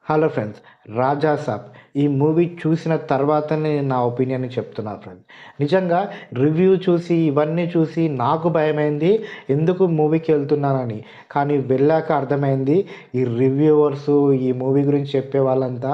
Hello friends, 'రాజా సాబ్' ఈ movie చూసిన తర్వాతనే నేను నా ఒపీనియన్ చెప్తున్నాను ఫ్రెండ్స్. నిజంగా రివ్యూ చూసి, ఇవన్నీ చూసి నాకు భయమైంది ఎందుకు మూవీకి వెళ్తున్నానని. కానీ వెళ్ళాక అర్థమైంది ఈ రివ్యూవర్సు, ఈ మూవీ గురించి చెప్పే వాళ్ళంతా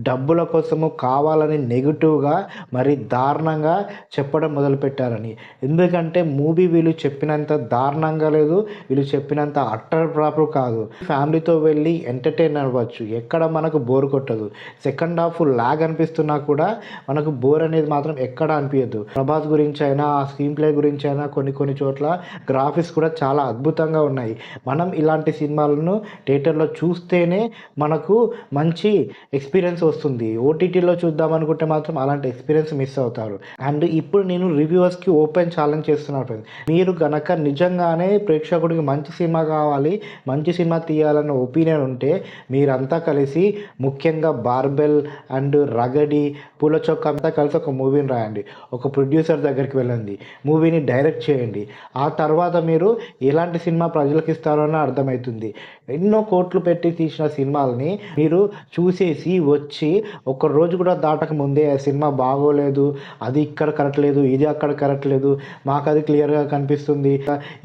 డబ్బుల కోసము కావాలని నెగెటివ్‌గా మరి దారుణంగా చెప్పడం మొదలుపెట్టారని. ఎందుకంటే మూవీ వీళ్ళు చెప్పినంత దారుణంగా లేదు, వీళ్ళు చెప్పినంత అట్టర్ ఫ్లాప్ కాదు. ఫ్యామిలీతో వెళ్ళి ఎంటర్‌టైన్ అవ్వచ్చు. ఎక్కడ మనకు బోర్ కొట్టదు. సెకండ్ హాఫ్ లాగ్ అనిపిస్తున్నా కూడా మనకు బోర్ అనేది మాత్రం ఎక్కడ అనిపియదు. ప్రభాస్ గురించి అయినా, ఆ స్క్రీన్ ప్లే గురించి అయినా కొన్ని చోట్ల గ్రాఫిక్స్ కూడా చాలా అద్భుతంగా ఉన్నాయి. మనం ఇలాంటి సినిమాలను థియేటర్‌లో చూస్తేనే మనకు మంచి ఎక్స్‌పీరియన్స్ వస్తుంది. ఓటీటీలో చూద్దాం అనుకుంటే మాత్రం అలాంటి ఎక్స్‌పీరియన్స్ మిస్ అవుతారు. అండ్ ఇప్పుడు నేను రివ్యూవర్స్‌కి ఓపెన్ ఛాలెంజ్ చేస్తున్నాను ఫ్రెండ్స్. మీరు గనక నిజంగానే ప్రేక్షకుడికి మంచి సినిమా కావాలి, మంచి సినిమా తీయాలన్న ఒపీనియన్ ఉంటే మీరంతా కలిసి, ముఖ్యంగా బార్బెల్ అండ్ రగడి, పూల చొక్క అంతా కలిసి ఒక మూవీని రాయండి. ఒక ప్రొడ్యూసర్ దగ్గరికి వెళ్ళండి, మూవీని డైరెక్ట్ చేయండి. ఆ తర్వాత మీరు ఎలాంటి సినిమా ప్రజలకు ఇస్తారో అని అర్థమవుతుంది. ఎన్నో కోట్లు పెట్టి తీసిన సినిమాలని మీరు చూసేసి వచ్చి ఒక రోజు కూడా దాటక ముందే ఆ సినిమా బాగోలేదు, అది ఇక్కడ కరెక్ట్ లేదు, ఇది అక్కడ కరెక్ట్ లేదు, మాకు అది క్లియర్గా కనిపిస్తుంది,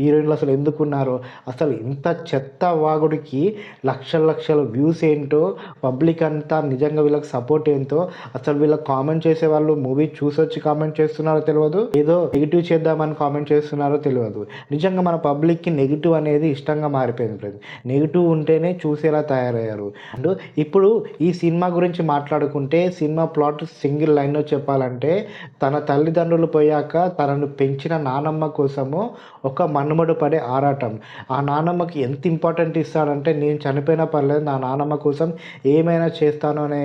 హీరోయిన్లు అసలు ఎందుకున్నారో, అసలు ఇంత చెత్త వాగుడికి లక్షల వ్యూస్ ఏంటో, పబ్లిక్ అంతా నిజంగా వీళ్ళకి సపోర్ట్ ఏంటో, అసలు వీళ్ళకి కామెంట్ చేసేవాళ్ళు మూవీ చూసొచ్చి కామెంట్ చేస్తున్నారో తెలియదు, ఏదో నెగిటివ్ చేద్దామని కామెంట్ చేస్తున్నారో తెలియదు. నిజంగా మన పబ్లిక్కి నెగిటివ్ అనేది ఇష్టంగా మారిపోయింది ఫ్రెండ్స్. నెగిటివ్ ఉంటేనే చూసేలా తయారయ్యారు. అండ్ ఇప్పుడు ఈ సినిమా గురించి మాట్లాడుకుంటే, సినిమా ప్లాట్ సింగిల్ లైన్లో చెప్పాలంటే, తన తల్లిదండ్రులు పోయాక తనను పెంచిన నానమ్మ కోసము ఒక మన్నుమడు పడే ఆరాటం. ఆ నానమ్మకి ఎంత ఇంపార్టెంట్ ఇస్తాడంటే, నేను చనిపోయినా పర్లేదు నా నానమ్మ కోసం ఏమైనా చేస్తాను అనే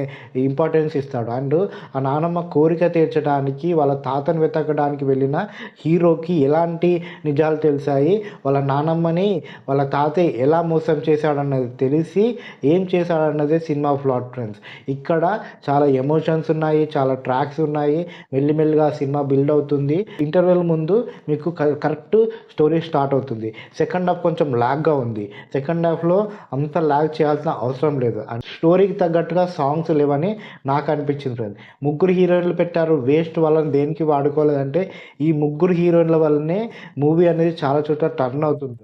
ఇంపార్టెన్స్ ఇస్తాడు. అండ్ ఆ నానమ్మ కోరిక తీర్చడానికి వాళ్ళ తాతను వెతకడానికి వెళ్ళిన హీరోకి ఎలాంటి నిజాలు తెలిసాయి, వాళ్ళ నానమ్మని వాళ్ళ తాతయ్య ఎలా మోసం చేశాడన్నది తెలిసి ఏం చేశాడన్నదే సినిమా ప్లాట్ ఫ్రెండ్స్. ఇక్కడ చాలా ఎమోషన్స్ ఉన్నాయి, చాలా ట్రాక్స్ ఉన్నాయి, మెల్లిమెల్లిగా సినిమా బిల్డ్ అవుతుంది. ఇంటర్వెల్ ముందు మీకు కరెక్ట్ స్టోరీ స్టార్ట్ అవుతుంది. సెకండ్ హాఫ్ కొంచెం లాగ్గా ఉంది. సెకండ్ హాఫ్లో అంత లాగ్ చేయాల్సిన అవసరం లేదు. అండ్ స్టోరీకి తగ్గట్టుగా సాంగ్స్ లేవని నాకు అనిపించింది ఫ్రెండ్స్. ముగ్గురు హీరోయిన్లు పెట్టారు, వేస్ట్, వాళ్ళని దేనికి వాడుకోలేదంటే ఈ ముగ్గురు హీరోయిన్ల వల్లనే మూవీ అనేది చాలా చోట్ల టర్న్ అవుతుంది.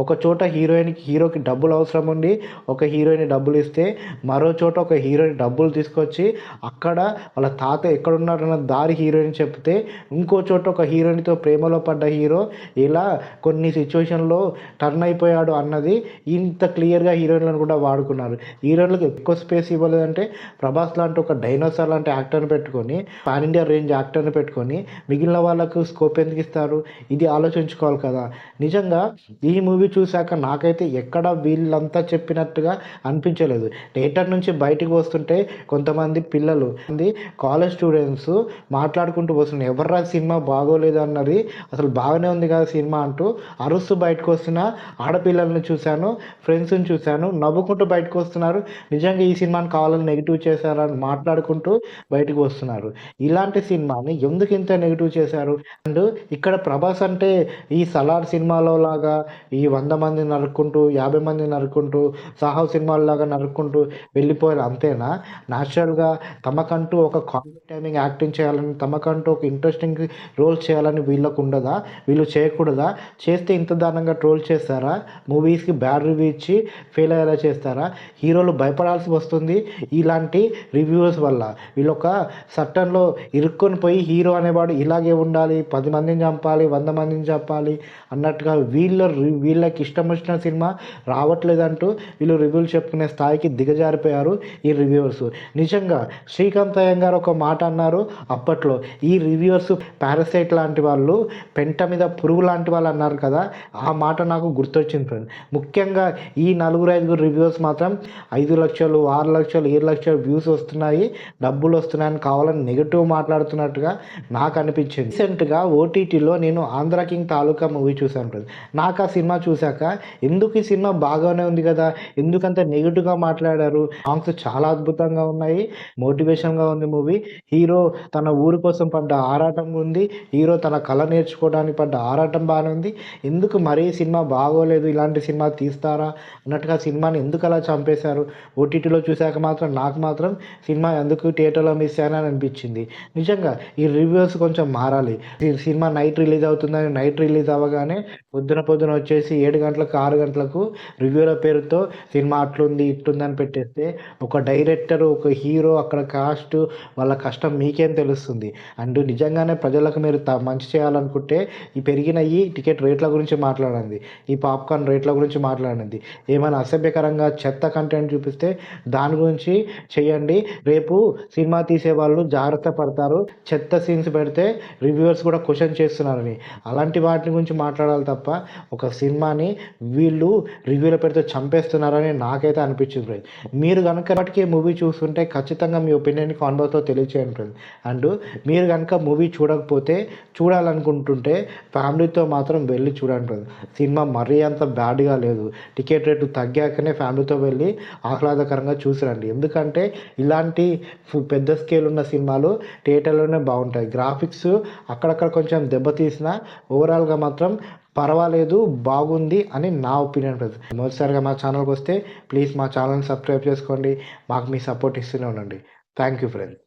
ఒక చోట హీరోకి డబ్బులు అవసరం ఉండి ఒక హీరోయిన్ డబ్బులు ఇస్తే, మరో చోట ఒక హీరోయిన్ డబ్బులు తీసుకొచ్చి అక్కడ వాళ్ళ తాత ఎక్కడున్నాడన్న దారి హీరోయిన్ చెప్తే, ఇంకో చోట ఒక హీరోయిన్తో ప్రేమలో పడ్డ హీరో ఇలా కొన్ని సిచ్యువేషన్లో టర్న్ అయిపోయాడు అన్నది ఇంత క్లియర్గా హీరోయిన్లను కూడా వాడుకున్నారు. హీరోయిన్లకు ఎక్కువ స్పేస్ ఇవ్వలేదంటే, ప్రభాస్ లాంటి ఒక డైనోసార్ లాంటి యాక్టర్ని పెట్టుకొని, పాన్ ఇండియా రేంజ్ యాక్టర్ని పెట్టుకొని మిగిలిన వాళ్ళకు స్కోప్ ఎందుకు ఇస్తారు? ఇది ఆలోచించుకోవాలి కదా. నిజంగా ఈ మూవీ చూశాక నాకైతే ఎక్కడ వీళ్ళంతా చెప్పినట్టుగా అనిపించలేదు. థియేటర్ నుంచి బయటికి వస్తుంటే కొంతమంది పిల్లలు, కాలేజ్ స్టూడెంట్స్ మాట్లాడుకుంటూ వస్తున్నారు, ఎవర్రా సినిమా బాగోలేదు అన్నది, అసలు బాగానే ఉంది కదా సినిమా అంటూ అరుస్తూ బయటకు వస్తున్న ఆడపిల్లల్ని చూశాను, ఫ్రెండ్స్ని చూశాను, నవ్వుకుంటూ బయటకు వస్తున్నారు. నిజంగా ఈ సినిమాని కావాలని నెగిటివ్ చేశారని మాట్లాడుకుంటూ బయటకు వస్తున్నారు. ఇలాంటి సినిమాని ఎందుకు ఇంత నెగిటివ్ చేశారు? అండ్ ఇక్కడ ప్రభాస్ అంటే ఈ సలార్ సినిమాలో లాగా ఈ 100 మంది నరుక్కుంటూ, 50 మంది నరుక్కుంటూ, సాహో సినిమాల్లాగా నరుక్కుంటూ వెళ్ళిపోయారు అంతేనా? న్యాచురల్గా తమకంటూ ఒక కామెడీ టైమింగ్ యాక్టింగ్ చేయాలని, తమకంటూ ఒక ఇంట్రెస్టింగ్ రోల్స్ చేయాలని వీళ్ళకు ఉండదా? వీళ్ళు చేయకూడదా? చేస్తే ఇంత దారుణంగా ట్రోల్ చేస్తారా? మూవీస్కి బ్యాడ్ రివ్యూ ఇచ్చి ఫెయిల్ అయ్యేలా చేస్తారా? హీరోలు భయపడాల్సి వస్తుంది ఇలాంటి రివ్యూవర్స్ వల్ల. వీళ్ళొక సట్టన్లో ఇరుక్కొని పోయి హీరో అనేవాడు ఇలాగే ఉండాలి, 10 మందిని చంపాలి, 100 మందిని చంపాలి అన్నట్టుగా వీళ్ళకి ఇష్టం వచ్చిన సినిమా రావట్లేదంటూ వీళ్ళు రివ్యూలు చెప్పుకునే స్థాయికి దిగజారిపోయారు ఈ రివ్యూవర్స్. నిజంగా శ్రీకాంత్ అయ్యంగారు ఒక మాట అన్నారు అప్పట్లో, ఈ రివ్యూవర్స్ పారాసైట్ లాంటి వాళ్ళు, పెంట మీద పురుగు లాంటి వాళ్ళు అన్నారు కదా, ఆ మాట నాకు గుర్తొచ్చింది ఫ్రెండ్. ముఖ్యంగా ఈ 4-5 రివ్యూవర్స్ మాత్రం 5 లక్షలు, 6 లక్షలు, 7 లక్షలు వ్యూస్ వస్తున్నాయి, డబ్బులు వస్తున్నాయని కావాలని నెగిటివ్ మాట్లాడుతున్నట్టుగా నాకు అనిపించింది. రీసెంట్గా ఓటీటీలో నేను ఆంధ్ర కింగ్ తాలూకా మూవీ చూశాను ఫ్రెండ్. నాకు ఆ సినిమా చూశాక ఎందుకు ఈ సినిమా బాగానే ఉంది కదా! ఎందుకంత నెగెటివ్‌గా మాట్లాడారు? సాంగ్స్ చాలా అద్భుతంగా ఉన్నాయి. మోటివేషన్‌గా ఉంది మూవీ. హీరో తన ఊరు కోసం పడ్డ ఆరాటం ఉంది. హీరో తన కళ నేర్చుకోవడానికి పడ్డ ఆరాటం బానే ఉంది. ఎందుకు మరీ సినిమా బాగోలేదు, ఇలాంటి సినిమా తీస్తారా అన్నట్టుగా సినిమాని ఎందుకలా చంపేశారు? ఓటీటీలో చూశాక మాత్రం నాకు మాత్రం సినిమా ఎందుకు థియేటర్‌లో మిస్ అయ్యానని అనిపించింది. నిజంగా ఈ రివ్యూస్ కొంచెం మారాలి. ఈ సినిమా నైట్ రిలీజ్ అవుతుందని నైట్ రిలీజ్ అవ్వగానే పొద్దున వచ్చేసి 7 గంటలకు, 6 గంటలకు రివ్యూల పేరుతో సినిమా అట్లుంది, ఇట్లుందని పెట్టేస్తే ఒక డైరెక్టర్, ఒక హీరో, అక్కడ కాస్ట్ వాళ్ళ కష్టం మీకేం తెలుస్తుంది? అండ్ నిజంగానే ప్రజలకు మీరు మంచి చేయాలనుకుంటే ఈ పెరిగిన ఈ టికెట్ రేట్ల గురించి మాట్లాడండి. ఈ పాప్‌కార్న్ రేట్ల గురించి మాట్లాడండి. ఏమైనా అసభ్యకరంగా చెత్త కంటెంట్ చూపిస్తే దాని గురించి చేయండి. రేపు సినిమా తీసేవాళ్ళు జాగ్రత్త పడతారు. చెత్త సీన్స్ పెడితే రివ్యూవర్స్ కూడా క్వెషన్ చేస్తున్నారని. అలాంటి వాటి గురించి మాట్లాడాలి తప్ప ఒక సినిమాని వీళ్ళు రివ్యూల పేరుతో చంపేస్తున్నారని నాకైతే అనిపించింది ఫ్రెండ్స్. మీరు గనుక ఇప్పటికీ మూవీ చూస్తుంటే ఖచ్చితంగా మీ ఒపీనియన్‌ని కామెంట్ బాక్స్‌లో తెలియచేయండి ఫ్రెండ్స్. అండ్ మీరు గనుక మూవీ చూడకపోతే చూడాలనుకుంటుంటే ఫ్యామిలీతో మాత్రం వెళ్ళి చూడండి ఫ్రెండ్స్. సినిమా మరీ అంత బ్యాడ్‌గా లేదు. టికెట్ రేటు తగ్గాకనే ఫ్యామిలీతో వెళ్ళి ఆహ్లాదకరంగా చూసిరండి. ఎందుకంటే ఇలాంటి పెద్ద స్కేల్ ఉన్న సినిమాలు థియేటర్‌లోనే బాగుంటాయి. గ్రాఫిక్స్ అక్కడక్కడ కొంచెం దెబ్బతీసినా ఓవరాల్‌గా మాత్రం పర్వాలేదు, బాగుంది అని నా ఒపీనియన్ ఫ్రెండ్స్. మొదటిసారిగా మా ఛానల్‌కి వస్తే ప్లీజ్ మా ఛానల్‌ని సబ్స్క్రైబ్ చేసుకోండి. మాకు మీ సపోర్ట్ ఇస్తూనే ఉండండి. Thank you friends.